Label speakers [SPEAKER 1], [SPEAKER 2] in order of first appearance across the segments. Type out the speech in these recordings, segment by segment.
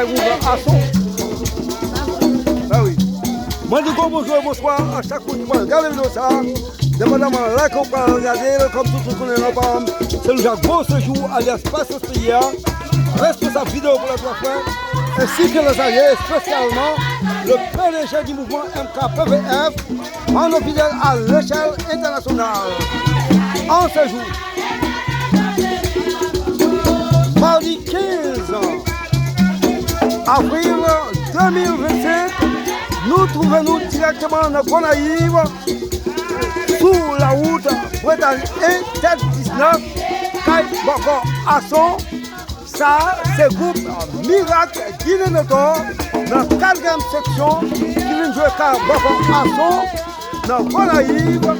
[SPEAKER 1] à son. Ah oui. Moi, je dis bonjour et bonsoir à chaque fois que vous regardez la vidéo ça. Demandez-moi like ou pas regarder, comme tout le monde connaît pas. C'est le Gros Séjour, alias Passe Espria, responsable vidéo pour la 3 points, ainsi que les alliés, spécialement le PDG du mouvement MKPVF, en officiel à l'échelle internationale. En séjour. Mardi 15 avril 2025, nous trouvons directement dans Gonaïve, sur la route Bretagne 1, tête 19, Caille Boko Asson. Ça, c'est le groupe Miracle Guinée-Nord, dans la 4e section, qui vient jouer Caille Boko Asson, dans Gonaïve,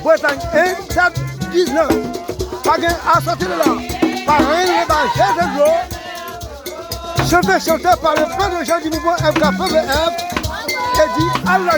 [SPEAKER 1] Bretagne 1, tête 19. Pas à sortir de là. Par un évangile de l'eau, chanté par le PDG du mouvement MKPVF, et dit Allah.